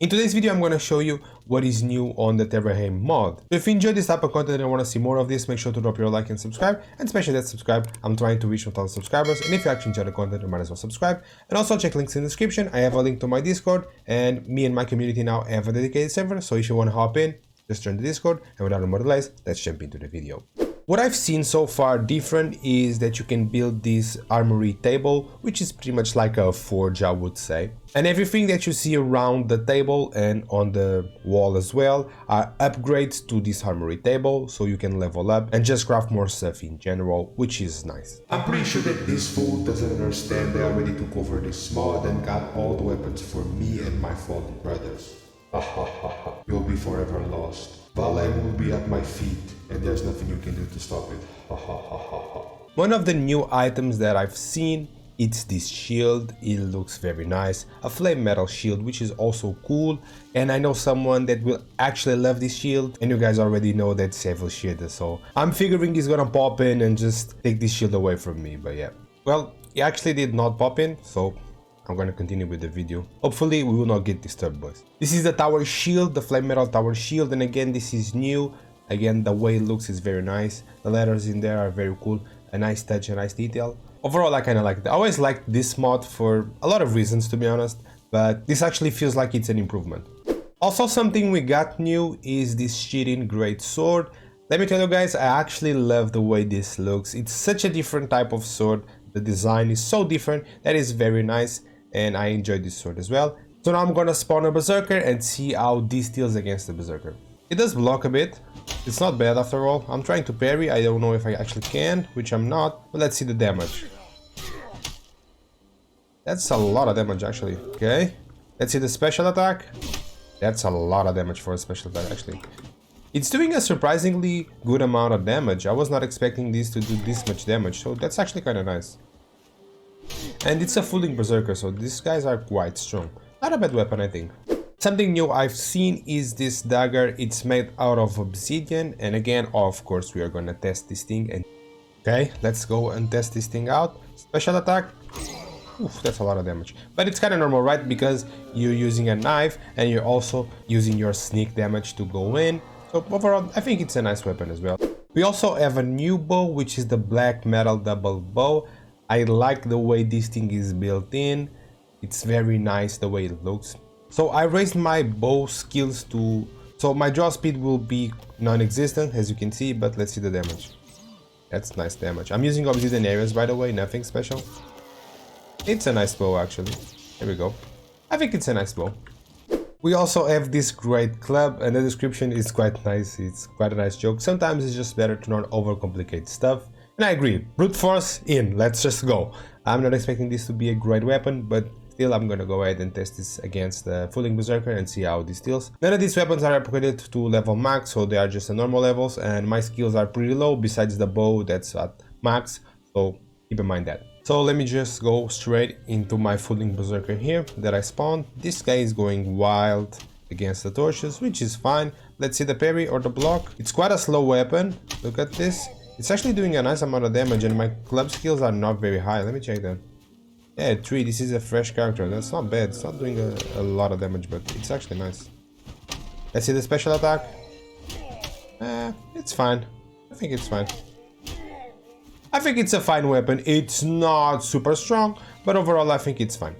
In today's video, I'm going to show you what is new on the Terraheim mod. So if you enjoyed this type of content and want to see more of this, make sure to drop your like and subscribe, and especially that subscribe. I'm trying to reach 1,000 subscribers, and if you actually enjoy the content, you might as well subscribe. And also check links in the description. I have a link to my Discord, and me and my community now have a dedicated server, so if you want to hop in, just join the Discord, and without more delays, let's jump into the video. What I've seen so far different is that you can build this armory table, which is pretty much like a forge, I would say. And everything that you see around the table and on the wall as well are upgrades to this armory table, so you can level up and just craft more stuff in general, which is nice. I'm pretty sure that this fool doesn't understand that I already took over this mod and got all the weapons for me and my fallen brothers. Ha ha ha ha. You'll be forever lost. Valheim will be at my feet, and there's nothing you can do to stop it. Ha ha ha ha ha. One of the new items that I've seen, it's this shield. It looks very nice. A flame metal shield, which is also cool. And I know someone that will actually love this shield. And you guys already know that Seville Shieda. So I'm figuring he's gonna pop in and just take this shield away from me. But yeah. Well, he actually did not pop in. So I'm gonna continue with the video. Hopefully we will not get disturbed, boys. This is the tower shield, the flame metal tower shield, and again this is new. Again, the way it looks is very nice. The letters in there are very cool. A nice touch, a nice detail. Overall, I kind of like it. I always liked this mod for a lot of reasons, to be honest, but this actually feels like it's an improvement. Also, something we got new is this cheating great sword. Let me tell you guys, I actually love the way this looks. It's such a different type of sword. The design is so different. That is very nice. And I enjoyed this sword as well. So now I'm gonna spawn a berserker and see how this deals against the berserker. It does block a bit. It's not bad after all. I'm trying to parry. I don't know if I actually can, which I'm not. But let's see the damage. That's a lot of damage actually. Okay. Let's see the special attack. That's a lot of damage for a special attack actually. It's doing a surprisingly good amount of damage. I was not expecting this to do this much damage. So that's actually kind of nice. And it's a fooling berserker, so these guys are quite strong. Not a bad weapon, I think. Something new I've seen is this dagger. It's made out of obsidian, and again, of course, we are gonna test this thing. And okay, let's go and test this thing out. Special attack. Oof, that's a lot of damage. But it's kind of normal, right? Because you're using a knife and you're also using your sneak damage to go in. So overall, I think it's a nice weapon as well. We also have a new bow, which is the black metal double bow. I like the way this thing is built in. It's very nice the way it looks. So I raised my bow skills to... So my draw speed will be non-existent, as you can see, but let's see the damage. That's nice damage. I'm using obsidian areas, by the way, nothing special. It's a nice bow, actually. Here we go. I think it's a nice bow. We also have this great club, and the description is quite nice. It's quite a nice joke. Sometimes it's just better to not overcomplicate stuff. And I agree, brute force in, let's just go. I'm not expecting this to be a great weapon, but still I'm gonna go ahead and test this against the fooling berserker and see how this deals. None of these weapons are upgraded to level max, so they are just the normal levels, and my skills are pretty low besides the bow that's at max, so keep in mind that. So let me just go straight into my fooling berserker here that I spawned. This guy is going wild against the torches, which is fine. Let's see the parry or the block. It's quite a slow weapon, look at this. It's actually doing a nice amount of damage, and my club skills are not very high. Let me check that. Yeah, 3. This is a fresh character. That's not bad. It's not doing a lot of damage, but it's actually nice. Let's see the special attack. It's fine. I think it's fine. I think it's a fine weapon. It's not super strong, but overall I think it's fine.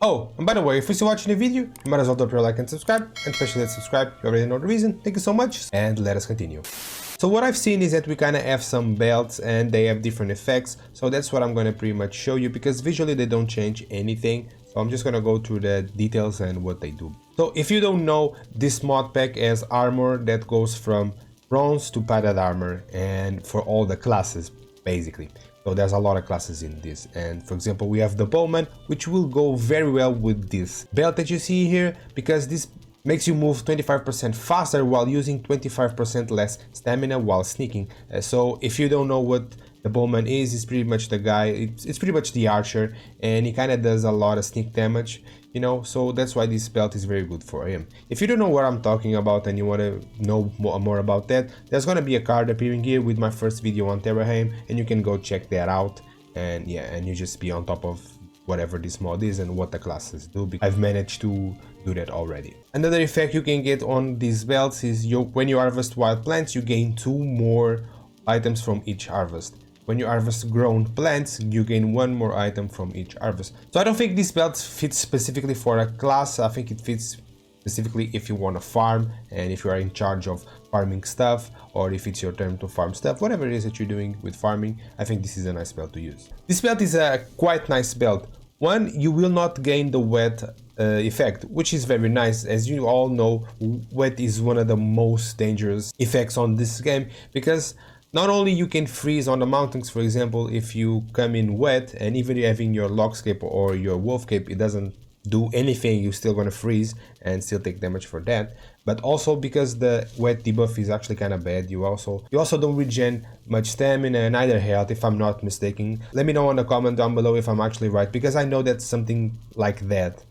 Oh, and by the way, if you're still watching the video, you might as well drop your like and subscribe, and especially that subscribe. You already know the reason. Thank you so much, and let us continue. So what I've seen is that we kind of have some belts and they have different effects. So that's what I'm going to pretty much show you, because visually they don't change anything. So I'm just going to go through the details and what they do. So if you don't know, this mod pack has armor that goes from bronze to padded armor, and for all the classes basically. So there's a lot of classes in this, and for example we have the bowman, which will go very well with this belt that you see here, because this makes you move 25% faster while using 25% less stamina while sneaking. So if you don't know what the bowman is, it's pretty much the guy, it's pretty much the archer, and he kind of does a lot of sneak damage, you know, so that's why this belt is very good for him. If you don't know what I'm talking about and you want to know more about that, there's gonna be a card appearing here with my first video on Terraheim, and you can go check that out, and yeah, and you just be on top of whatever this mod is and what the classes do, because I've managed to do that already. Another effect you can get on these belts is when you harvest wild plants, you gain 2 more items from each harvest. When you harvest grown plants, you gain 1 more item from each harvest. So I don't think this belt fits specifically for a class. I think it fits specifically if you want to farm and if you are in charge of farming stuff, or if it's your turn to farm stuff, whatever it is that you're doing with farming. I think this is a nice belt to use. This belt is a quite nice belt. One, you will not gain the wet effect, which is very nice. As you all know, wet is one of the most dangerous effects on this game, because not only you can freeze on the mountains, for example, if you come in wet, and even having your log cape or your wolf cape, it doesn't do anything, you're still gonna freeze and still take damage for that. But also because the wet debuff is actually kind of bad, you also don't regen much stamina and either health, if I'm not mistaken. Let me know in the comment down below if I'm actually right, because I know that's something like that.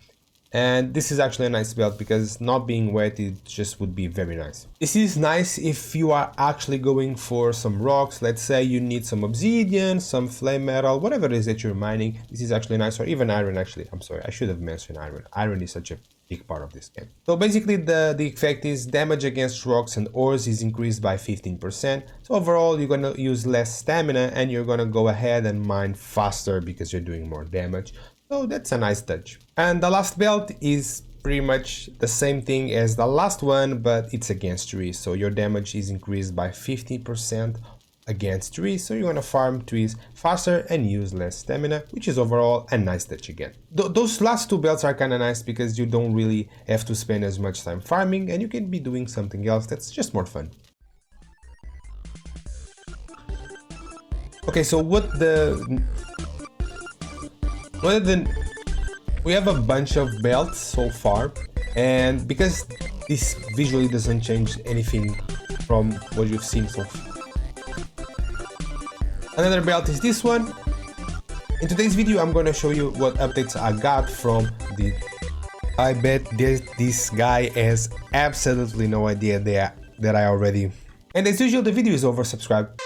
And this is actually a nice belt, because not being wet, it just would be very nice. This is nice if you are actually going for some rocks. Let's say you need some obsidian, some flame metal, whatever it is that you're mining. This is actually nice, or even iron actually. I'm sorry, I should have mentioned iron. Iron is such a big part of this game. So basically the effect is damage against rocks and ores is increased by 15%. So overall you're gonna use less stamina and you're gonna go ahead and mine faster because you're doing more damage. So that's a nice touch. And the last belt is pretty much the same thing as the last one, but it's against trees. So your damage is increased by 50% against trees. So you're gonna farm trees faster and use less stamina, which is overall a nice touch again. Those last 2 belts are kind of nice because you don't really have to spend as much time farming and you can be doing something else that's just more fun. Okay, so we have a bunch of belts so far, and because this visually doesn't change anything from what you've seen so far. Another belt is this one. In today's video I'm gonna show you what updates I got from the... I bet this guy has absolutely no idea that I already... And as usual, the video is over, subscribe.